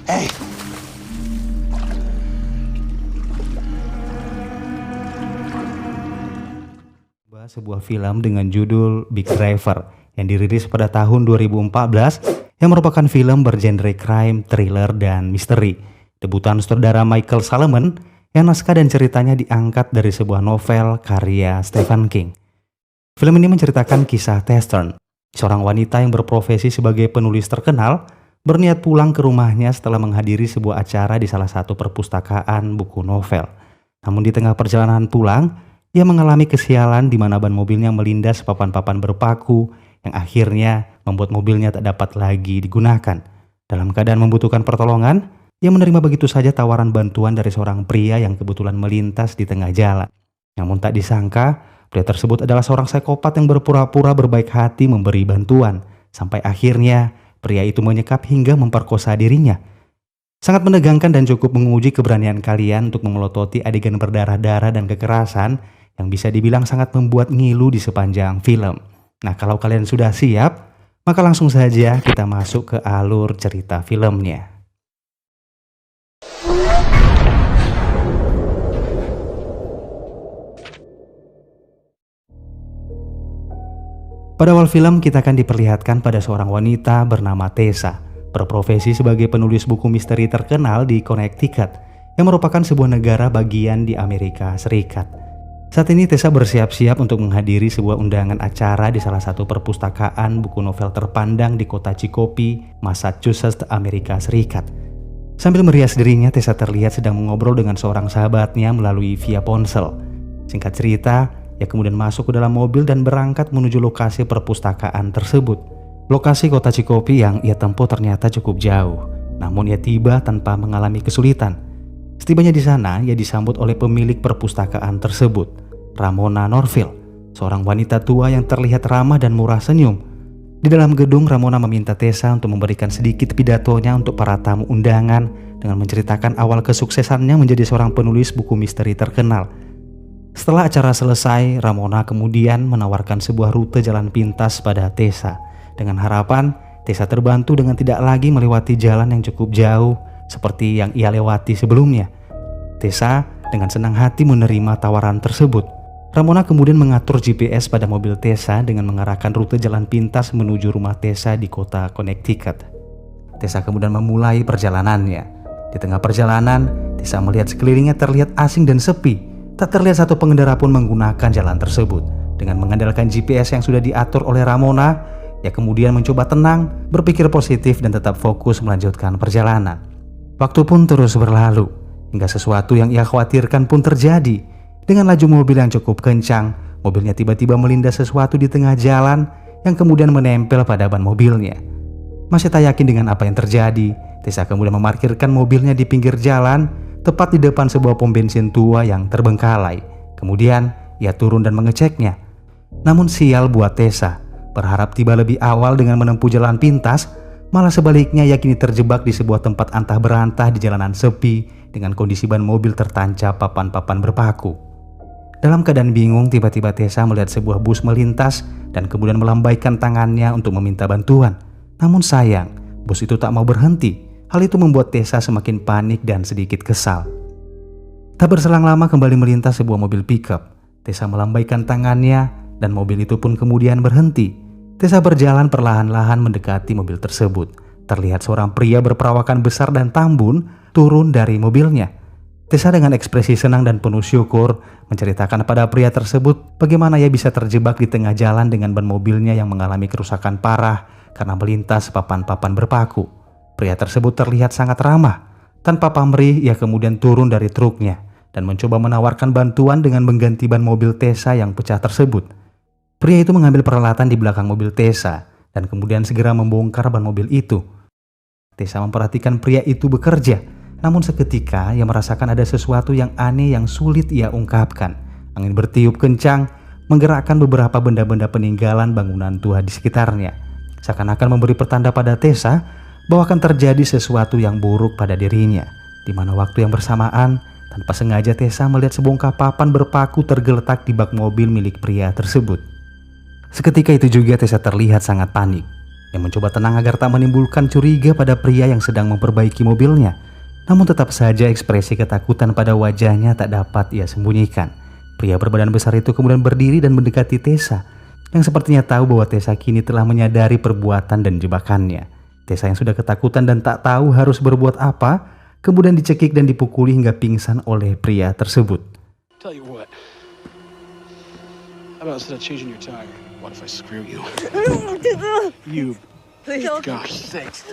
Hey. Sebuah film dengan judul Big Driver yang dirilis pada tahun 2014 yang merupakan film bergenre crime, thriller, dan misteri. Debutan sutradara Michael Salomon yang naskah dan ceritanya diangkat dari sebuah novel karya Stephen King. Film ini menceritakan kisah Testern, seorang wanita yang berprofesi sebagai penulis terkenal, berniat pulang ke rumahnya setelah menghadiri sebuah acara di salah satu perpustakaan buku novel. Namun di tengah perjalanan pulang, ia mengalami kesialan di mana ban mobilnya melindas papan-papan berpaku yang akhirnya membuat mobilnya tak dapat lagi digunakan. Dalam keadaan membutuhkan pertolongan, ia menerima begitu saja tawaran bantuan dari seorang pria yang kebetulan melintas di tengah jalan. Namun tak disangka, pria tersebut adalah seorang psikopat yang berpura-pura berbaik hati memberi bantuan. Sampai akhirnya, pria itu menyekap hingga memperkosa dirinya. Sangat menegangkan dan cukup menguji keberanian kalian untuk memelototi adegan berdarah-darah dan kekerasan yang bisa dibilang sangat membuat ngilu di sepanjang film. Nah, kalau kalian sudah siap, maka langsung saja kita masuk ke alur cerita filmnya. Pada awal film kita akan diperlihatkan pada seorang wanita bernama Tessa, berprofesi sebagai penulis buku misteri terkenal di Connecticut, yang merupakan sebuah negara bagian di Amerika Serikat. Saat ini Tessa bersiap-siap untuk menghadiri sebuah undangan acara di salah satu perpustakaan buku novel terpandang di kota Chicopee, Massachusetts, Amerika Serikat. Sambil merias dirinya, Tessa terlihat sedang mengobrol dengan seorang sahabatnya melalui via ponsel. Singkat cerita, ia kemudian masuk ke dalam mobil dan berangkat menuju lokasi perpustakaan tersebut. Lokasi kota Chicopee yang ia tempuh ternyata cukup jauh, namun ia tiba tanpa mengalami kesulitan. Setibanya di sana, ia disambut oleh pemilik perpustakaan tersebut, Ramona Norville, seorang wanita tua yang terlihat ramah dan murah senyum. Di dalam gedung, Ramona meminta Tessa untuk memberikan sedikit pidatonya untuk para tamu undangan dengan menceritakan awal kesuksesannya menjadi seorang penulis buku misteri terkenal. Setelah acara selesai, Ramona kemudian menawarkan sebuah rute jalan pintas pada Tessa, dengan harapan Tessa terbantu dengan tidak lagi melewati jalan yang cukup jauh seperti yang ia lewati sebelumnya. Tessa dengan senang hati menerima tawaran tersebut. Ramona kemudian mengatur GPS pada mobil Tessa dengan mengarahkan rute jalan pintas menuju rumah Tessa di kota Connecticut. Tessa kemudian memulai perjalanannya. Di tengah perjalanan, Tessa melihat sekelilingnya terlihat asing dan sepi. Tak terlihat satu pengendara pun menggunakan jalan tersebut. Dengan mengandalkan GPS yang sudah diatur oleh Ramona, ia kemudian mencoba tenang, berpikir positif dan tetap fokus melanjutkan perjalanan. Waktu pun terus berlalu, hingga sesuatu yang ia khawatirkan pun terjadi. Dengan laju mobil yang cukup kencang, mobilnya tiba-tiba melindas sesuatu di tengah jalan yang kemudian menempel pada ban mobilnya. Masih tak yakin dengan apa yang terjadi, Tessa kemudian memarkirkan mobilnya di pinggir jalan, tepat di depan sebuah pom bensin tua yang terbengkalai. Kemudian, ia turun dan mengeceknya. Namun sial buat Tessa, berharap tiba lebih awal dengan menempuh jalan pintas, malah sebaliknya ia kini terjebak di sebuah tempat antah berantah di jalanan sepi dengan kondisi ban mobil tertancap papan-papan berpaku. Dalam keadaan bingung, tiba-tiba Tessa melihat sebuah bus melintas dan kemudian melambaikan tangannya untuk meminta bantuan. Namun sayang, bus itu tak mau berhenti. Hal itu membuat Tessa semakin panik dan sedikit kesal. Tak berselang lama kembali melintas sebuah mobil pickup. Tessa melambaikan tangannya dan mobil itu pun kemudian berhenti. Tessa berjalan perlahan-lahan mendekati mobil tersebut. Terlihat seorang pria berperawakan besar dan tambun turun dari mobilnya. Tessa dengan ekspresi senang dan penuh syukur menceritakan pada pria tersebut bagaimana ia bisa terjebak di tengah jalan dengan ban mobilnya yang mengalami kerusakan parah karena melintas papan-papan berpaku. Pria tersebut terlihat sangat ramah. Tanpa pamrih, ia kemudian turun dari truknya dan mencoba menawarkan bantuan dengan mengganti ban mobil Tessa yang pecah tersebut. Pria itu mengambil peralatan di belakang mobil Tessa dan kemudian segera membongkar ban mobil itu. Tessa memperhatikan pria itu bekerja, namun seketika ia merasakan ada sesuatu yang aneh yang sulit ia ungkapkan. Angin bertiup kencang, menggerakkan beberapa benda-benda peninggalan bangunan tua di sekitarnya. Seakan-akan memberi pertanda pada Tessa bahwa akan terjadi sesuatu yang buruk pada dirinya, di mana waktu yang bersamaan, tanpa sengaja Tessa melihat sebongkah papan berpaku tergeletak di bak mobil milik pria tersebut. Seketika itu juga Tessa terlihat sangat panik. Ia mencoba tenang agar tak menimbulkan curiga pada pria yang sedang memperbaiki mobilnya. Namun tetap saja ekspresi ketakutan pada wajahnya tak dapat ia sembunyikan. Pria berbadan besar itu kemudian berdiri dan mendekati Tessa, yang sepertinya tahu bahwa Tessa kini telah menyadari perbuatan dan jebakannya. Tessa yang sudah ketakutan dan tak tahu harus berbuat apa, kemudian dicekik dan dipukuli hingga pingsan oleh pria tersebut. Tell you what. How about instead of changing your tire, what if I screw you? You. Please. Gosh sakes.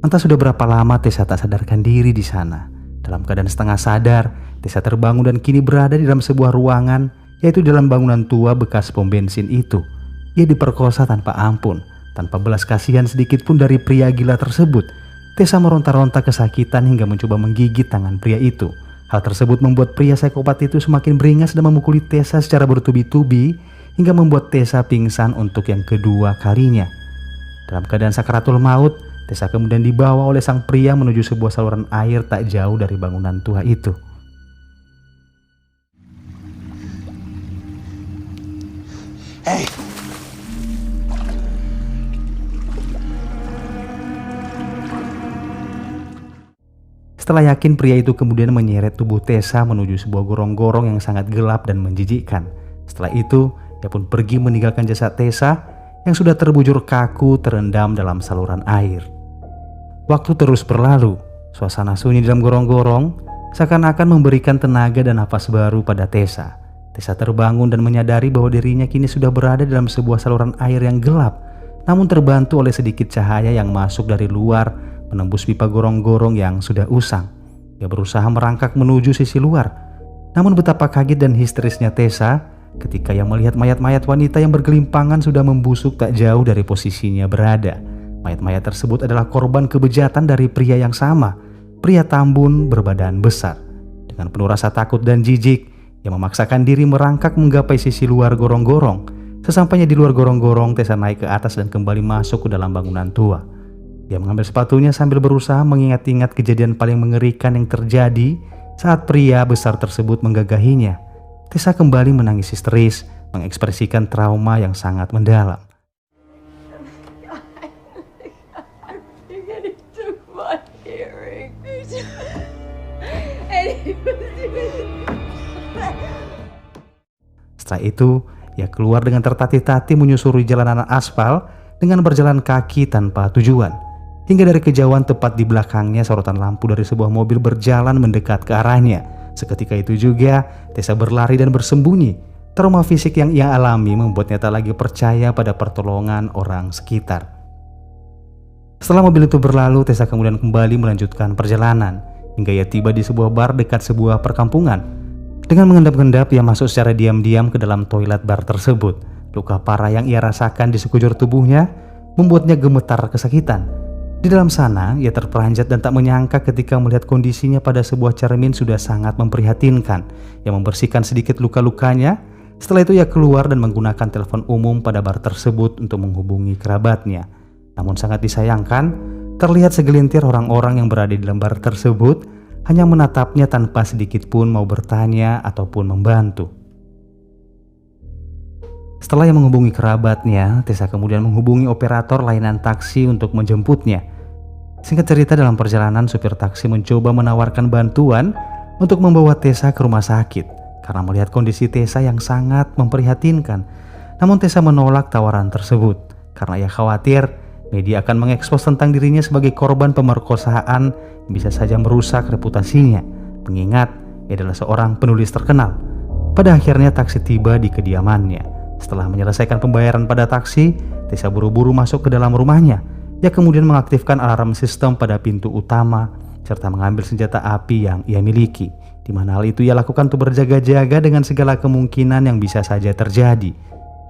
Entah sudah berapa lama Tessa tak sadarkan diri di sana. Dalam keadaan setengah sadar, Tessa terbangun dan kini berada di dalam sebuah ruangan, yaitu dalam bangunan tua bekas pom bensin itu. Ia diperkosa tanpa ampun, tanpa belas kasihan sedikit pun dari pria gila tersebut. Tessa meronta-ronta kesakitan hingga mencoba menggigit tangan pria itu. Hal tersebut membuat pria psikopat itu semakin beringas dan memukuli Tessa secara bertubi-tubi hingga membuat Tessa pingsan untuk yang kedua kalinya. Dalam keadaan sakaratul maut, Tessa kemudian dibawa oleh sang pria menuju sebuah saluran air tak jauh dari bangunan tua itu. Hey. Setelah yakin, pria itu kemudian menyeret tubuh Tessa menuju sebuah gorong-gorong yang sangat gelap dan menjijikkan. Setelah itu, ia pun pergi meninggalkan jasad Tessa yang sudah terbujur kaku terendam dalam saluran air. Waktu terus berlalu, suasana sunyi di dalam gorong-gorong seakan-akan memberikan tenaga dan napas baru pada Tessa. Tessa terbangun dan menyadari bahwa dirinya kini sudah berada dalam sebuah saluran air yang gelap, namun terbantu oleh sedikit cahaya yang masuk dari luar menembus pipa gorong-gorong yang sudah usang. Ia berusaha merangkak menuju sisi luar. Namun betapa kaget dan histerisnya Tessa ketika ia melihat mayat-mayat wanita yang bergelimpangan sudah membusuk tak jauh dari posisinya berada. Mayat-mayat tersebut adalah korban kebejatan dari pria yang sama, pria tambun berbadan besar. Dengan penuh rasa takut dan jijik, ia memaksakan diri merangkak menggapai sisi luar gorong-gorong. Sesampainya di luar gorong-gorong, Tessa naik ke atas dan kembali masuk ke dalam bangunan tua. Ia mengambil sepatunya sambil berusaha mengingat-ingat kejadian paling mengerikan yang terjadi saat pria besar tersebut menggagahinya. Tessa kembali menangis histeris, mengekspresikan trauma yang sangat mendalam. Setelah itu, ia keluar dengan tertatih-tatih menyusuri jalanan aspal dengan berjalan kaki tanpa tujuan. Hingga dari kejauhan tepat di belakangnya sorotan lampu dari sebuah mobil berjalan mendekat ke arahnya. Seketika itu juga, Tessa berlari dan bersembunyi. Trauma fisik yang ia alami membuatnya tak lagi percaya pada pertolongan orang sekitar. Setelah mobil itu berlalu, Tessa kemudian kembali melanjutkan perjalanan hingga ia tiba di sebuah bar dekat sebuah perkampungan. Dengan mengendap-endap, ia masuk secara diam-diam ke dalam toilet bar tersebut. Luka parah yang ia rasakan di sekujur tubuhnya membuatnya gemetar kesakitan. Di dalam sana, ia terperanjat dan tak menyangka ketika melihat kondisinya pada sebuah cermin sudah sangat memprihatinkan. Ia membersihkan sedikit luka-lukanya. Setelah itu ia keluar dan menggunakan telepon umum pada bar tersebut untuk menghubungi kerabatnya. Namun sangat disayangkan, terlihat segelintir orang-orang yang berada di dalam bar tersebut hanya menatapnya tanpa sedikit pun mau bertanya ataupun membantu. Setelah ia menghubungi kerabatnya, Tessa kemudian menghubungi operator layanan taksi untuk menjemputnya. Singkat cerita, dalam perjalanan supir taksi mencoba menawarkan bantuan untuk membawa Tessa ke rumah sakit karena melihat kondisi Tessa yang sangat memprihatinkan. Namun Tessa menolak tawaran tersebut karena ia khawatir media akan mengekspos tentang dirinya sebagai korban pemerkosaan yang bisa saja merusak reputasinya, mengingat ia adalah seorang penulis terkenal. Pada akhirnya taksi tiba di kediamannya. Setelah menyelesaikan pembayaran pada taksi, Tessa buru-buru masuk ke dalam rumahnya. Ia kemudian mengaktifkan alarm sistem pada pintu utama serta mengambil senjata api yang ia miliki. Di mana hal itu ia lakukan untuk berjaga-jaga dengan segala kemungkinan yang bisa saja terjadi.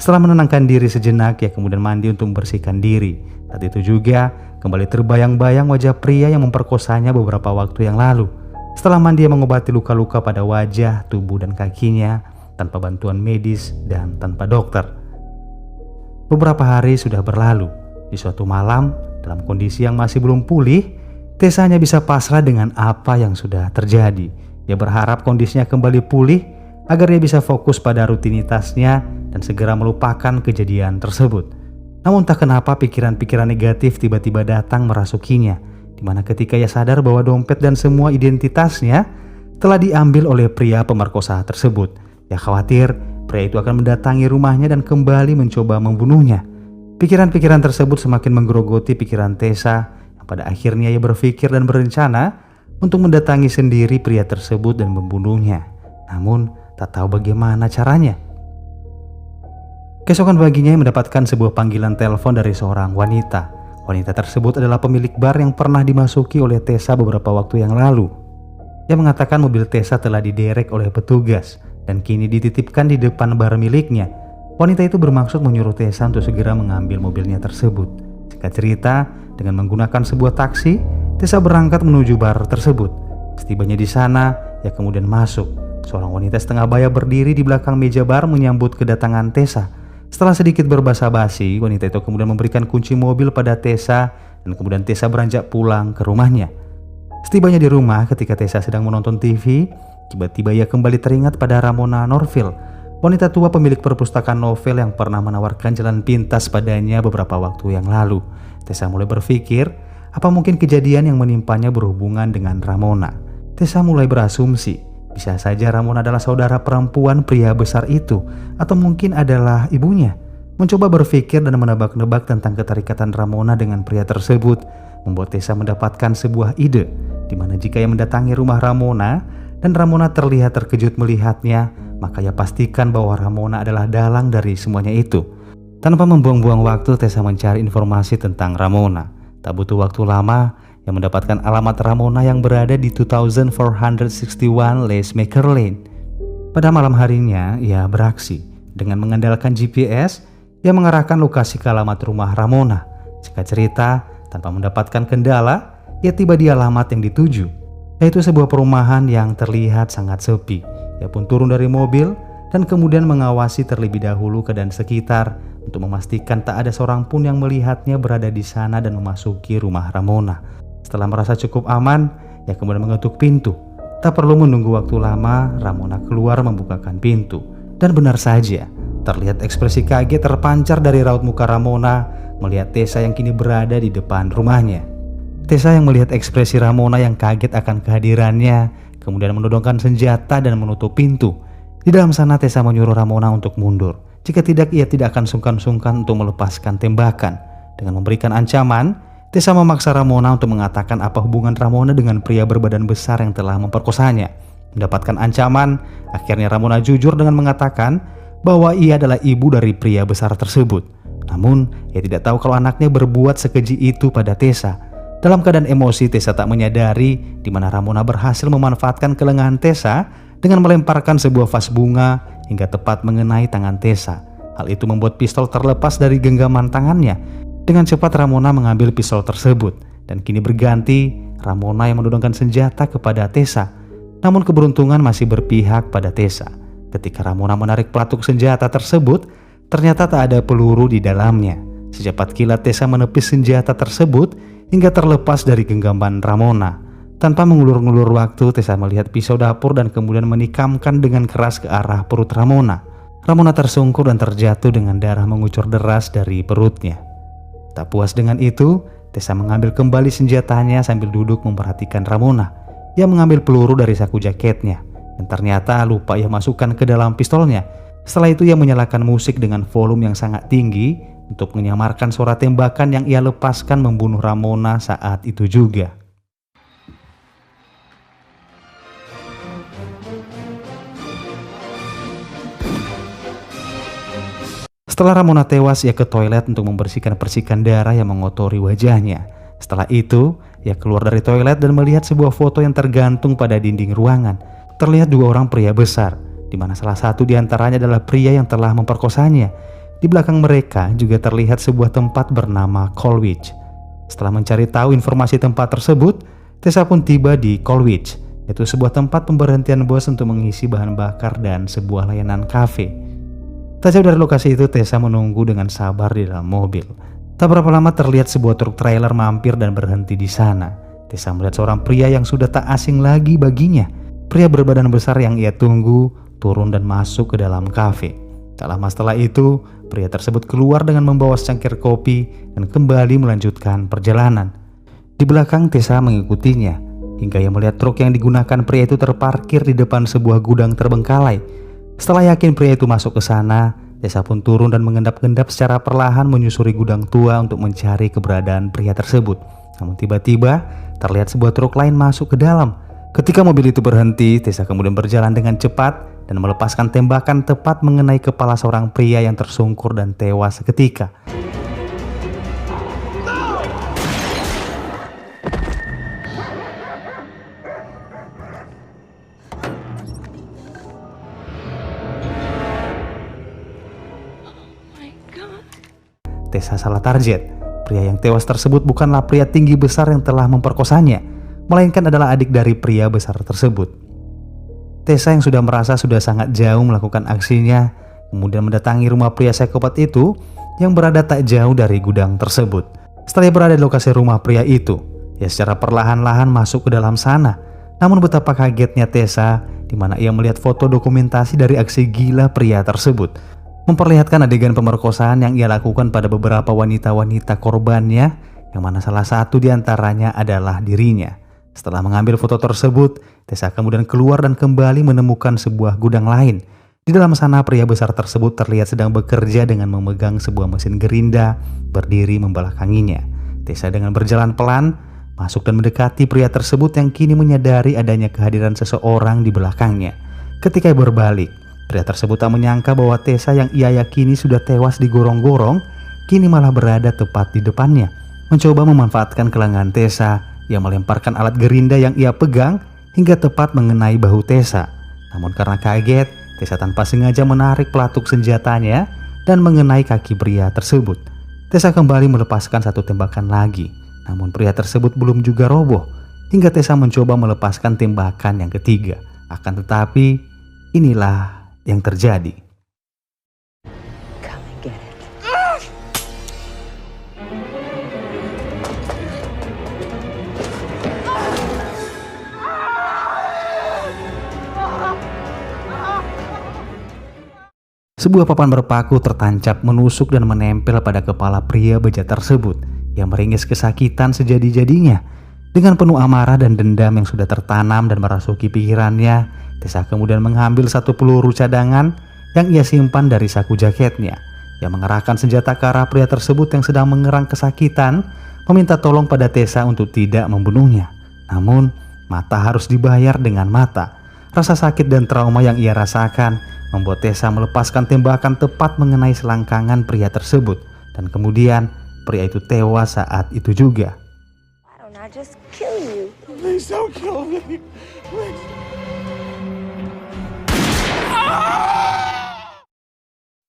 Setelah menenangkan diri sejenak, ia kemudian mandi untuk membersihkan diri. Saat itu juga kembali terbayang-bayang wajah pria yang memperkosanya beberapa waktu yang lalu. Setelah mandi, ia mengobati luka-luka pada wajah, tubuh, dan kakinya tanpa bantuan medis dan tanpa dokter. Beberapa hari sudah berlalu. Di suatu malam, dalam kondisi yang masih belum pulih, Tessa hanya bisa pasrah dengan apa yang sudah terjadi. Ia berharap kondisinya kembali pulih agar ia bisa fokus pada rutinitasnya dan segera melupakan kejadian tersebut. Namun tak kenapa pikiran-pikiran negatif tiba-tiba datang merasukinya, di mana ketika ia sadar bahwa dompet dan semua identitasnya telah diambil oleh pria pemerkosa tersebut. Ia khawatir pria itu akan mendatangi rumahnya dan kembali mencoba membunuhnya. Pikiran-pikiran tersebut semakin menggerogoti pikiran Tessa, yang pada akhirnya ia berpikir dan berencana untuk mendatangi sendiri pria tersebut dan membunuhnya. Namun tak tahu bagaimana caranya. Keesokan paginya ia mendapatkan sebuah panggilan telepon dari seorang wanita. Wanita tersebut adalah pemilik bar yang pernah dimasuki oleh Tessa beberapa waktu yang lalu. Ia mengatakan mobil Tessa telah diderek oleh petugas dan kini dititipkan di depan bar miliknya. Wanita itu bermaksud menyuruh Tessa untuk segera mengambil mobilnya tersebut. Singkat cerita, dengan menggunakan sebuah taksi, Tessa berangkat menuju bar tersebut. Setibanya di sana, ia kemudian masuk. Seorang wanita setengah baya berdiri di belakang meja bar menyambut kedatangan Tessa. Setelah sedikit berbasa-basi, wanita itu kemudian memberikan kunci mobil pada Tessa dan kemudian Tessa beranjak pulang ke rumahnya. Setibanya di rumah ketika Tessa sedang menonton TV, tiba-tiba ia kembali teringat pada Ramona Norville, wanita tua pemilik perpustakaan novel yang pernah menawarkan jalan pintas padanya beberapa waktu yang lalu. Tessa mulai berpikir, apa mungkin kejadian yang menimpanya berhubungan dengan Ramona? Tessa mulai berasumsi, bisa saja Ramona adalah saudara perempuan pria besar itu, atau mungkin adalah ibunya. Mencoba berpikir dan menebak-nebak tentang keterikatan Ramona dengan pria tersebut, membuat Tessa mendapatkan sebuah ide, di mana jika ia mendatangi rumah Ramona, dan Ramona terlihat terkejut melihatnya, maka ia pastikan bahwa Ramona adalah dalang dari semuanya itu. Tanpa membuang-buang waktu, Tessa mencari informasi tentang Ramona. Tak butuh waktu lama, ia mendapatkan alamat Ramona yang berada di 2461 Leesmaker Lane. Pada malam harinya, ia beraksi. Dengan mengandalkan GPS, ia mengarahkan lokasi ke alamat rumah Ramona. Singkat cerita, tanpa mendapatkan kendala, ia tiba di alamat yang dituju, yaitu sebuah perumahan yang terlihat sangat sepi. Ia pun turun dari mobil dan kemudian mengawasi terlebih dahulu keadaan sekitar untuk memastikan tak ada seorang pun yang melihatnya berada di sana dan memasuki rumah Ramona. Setelah merasa cukup aman, ia kemudian mengetuk pintu. Tak perlu menunggu waktu lama, Ramona keluar membukakan pintu. Dan benar saja, terlihat ekspresi kaget terpancar dari raut muka Ramona melihat Tessa yang kini berada di depan rumahnya. Tessa yang melihat ekspresi Ramona yang kaget akan kehadirannya, kemudian menodongkan senjata dan menutup pintu. Di dalam sana Tessa menyuruh Ramona untuk mundur. Jika tidak, ia tidak akan sungkan-sungkan untuk melepaskan tembakan. Dengan memberikan ancaman, Tessa memaksa Ramona untuk mengatakan apa hubungan Ramona dengan pria berbadan besar yang telah memperkosanya. Mendapatkan ancaman, akhirnya Ramona jujur dengan mengatakan bahwa ia adalah ibu dari pria besar tersebut. Namun, ia tidak tahu kalau anaknya berbuat sekeji itu pada Tessa. Dalam keadaan emosi, Tessa tak menyadari di mana Ramona berhasil memanfaatkan kelengahan Tessa dengan melemparkan sebuah vas bunga hingga tepat mengenai tangan Tessa. Hal itu membuat pistol terlepas dari genggaman tangannya. Dengan cepat Ramona mengambil pistol tersebut dan kini berganti Ramona yang menodongkan senjata kepada Tessa. Namun keberuntungan masih berpihak pada Tessa. Ketika Ramona menarik pelatuk senjata tersebut, ternyata tak ada peluru di dalamnya. Secepat kilat Tessa menepis senjata tersebut hingga terlepas dari genggaman Ramona. Tanpa mengulur-ngulur waktu, Tessa melihat pisau dapur dan kemudian menikamkan dengan keras ke arah perut Ramona. Ramona tersungkur dan terjatuh dengan darah mengucur deras dari perutnya. Tak puas dengan itu, Tessa mengambil kembali senjatanya sambil duduk memperhatikan Ramona. Ia mengambil peluru dari saku jaketnya dan ternyata lupa ia masukkan ke dalam pistolnya. Setelah itu ia menyalakan musik dengan volume yang sangat tinggi untuk menyamarkan suara tembakan yang ia lepaskan membunuh Ramona saat itu juga. Setelah Ramona tewas, ia ke toilet untuk membersihkan percikan darah yang mengotori wajahnya. Setelah itu, ia keluar dari toilet dan melihat sebuah foto yang tergantung pada dinding ruangan. Terlihat dua orang pria besar, di mana salah satu di antaranya adalah pria yang telah memperkosanya. Di belakang mereka juga terlihat sebuah tempat bernama Colwich. Setelah mencari tahu informasi tempat tersebut, Tessa pun tiba di Colwich, yaitu sebuah tempat pemberhentian bos untuk mengisi bahan bakar dan sebuah layanan kafe. Tak jauh dari lokasi itu, Tessa menunggu dengan sabar di dalam mobil. Tak berapa lama terlihat sebuah truk trailer mampir dan berhenti di sana. Tessa melihat seorang pria yang sudah tak asing lagi baginya. Pria berbadan besar yang ia tunggu turun dan masuk ke dalam kafe. Tak lama setelah itu, pria tersebut keluar dengan membawa secangkir kopi dan kembali melanjutkan perjalanan. Di belakang Tessa mengikutinya, hingga ia melihat truk yang digunakan pria itu terparkir di depan sebuah gudang terbengkalai. Setelah yakin pria itu masuk ke sana, Tessa pun turun dan mengendap-endap secara perlahan menyusuri gudang tua untuk mencari keberadaan pria tersebut. Namun tiba-tiba terlihat sebuah truk lain masuk ke dalam. Ketika mobil itu berhenti, Tessa kemudian berjalan dengan cepat dan melepaskan tembakan tepat mengenai kepala seorang pria yang tersungkur dan tewas seketika. Tessa salah target. Pria yang tewas tersebut bukanlah pria tinggi besar yang telah memperkosanya, melainkan adalah adik dari pria besar tersebut. Tessa yang sudah merasa sudah sangat jauh melakukan aksinya, kemudian mendatangi rumah pria psikopat itu yang berada tak jauh dari gudang tersebut. Setelah berada di lokasi rumah pria itu, ia secara perlahan-lahan masuk ke dalam sana. Namun betapa kagetnya Tessa di mana ia melihat foto dokumentasi dari aksi gila pria tersebut, memperlihatkan adegan pemerkosaan yang ia lakukan pada beberapa wanita-wanita korbannya, yang mana salah satu diantaranya adalah dirinya. Setelah mengambil foto tersebut, Tessa kemudian keluar dan kembali menemukan sebuah gudang lain. Di dalam sana pria besar tersebut terlihat sedang bekerja dengan memegang sebuah mesin gerinda berdiri membelakanginya. Tessa dengan berjalan pelan masuk dan mendekati pria tersebut yang kini menyadari adanya kehadiran seseorang di belakangnya. Ketika berbalik, pria tersebut tak menyangka bahwa Tessa yang ia yakini sudah tewas digorong-gorong, kini malah berada tepat di depannya. Mencoba memanfaatkan kelengahan Tessa, ia melemparkan alat gerinda yang ia pegang hingga tepat mengenai bahu Tessa. Namun karena kaget, Tessa tanpa sengaja menarik pelatuk senjatanya dan mengenai kaki pria tersebut. Tessa kembali melepaskan satu tembakan lagi, namun pria tersebut belum juga roboh hingga Tessa mencoba melepaskan tembakan yang ketiga. Akan tetapi, inilah yang terjadi. Sebuah papan berpaku tertancap menusuk dan menempel pada kepala pria bejat tersebut yang meringis kesakitan sejadi-jadinya. Dengan penuh amarah dan dendam yang sudah tertanam dan merasuki pikirannya, Tessa kemudian mengambil satu peluru cadangan yang ia simpan dari saku jaketnya. Ia mengerahkan senjata ke arah pria tersebut yang sedang mengerang kesakitan, meminta tolong pada Tessa untuk tidak membunuhnya. Namun, mata harus dibayar dengan mata. Rasa sakit dan trauma yang ia rasakan membuat Tessa melepaskan tembakan tepat mengenai selangkangan pria tersebut, dan kemudian pria itu tewas saat itu juga.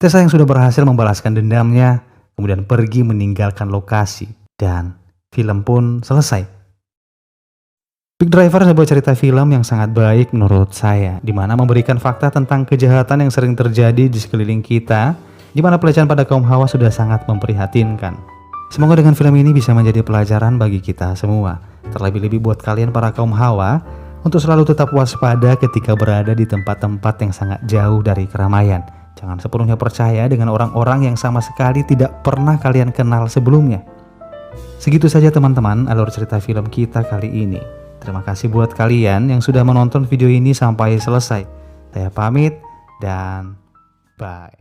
Tessa yang sudah berhasil membalaskan dendamnya kemudian pergi meninggalkan lokasi dan film pun selesai. Big Driver sebuah cerita film yang sangat baik menurut saya, di mana memberikan fakta tentang kejahatan yang sering terjadi di sekeliling kita, di mana pelecehan pada kaum hawa sudah sangat memprihatinkan. Semoga dengan film ini bisa menjadi pelajaran bagi kita semua, terlebih-lebih buat kalian para kaum hawa, untuk selalu tetap waspada ketika berada di tempat-tempat yang sangat jauh dari keramaian. Jangan sepenuhnya percaya dengan orang-orang yang sama sekali tidak pernah kalian kenal sebelumnya. Segitu saja teman-teman alur cerita film kita kali ini. Terima kasih buat kalian yang sudah menonton video ini sampai selesai. Saya pamit dan bye.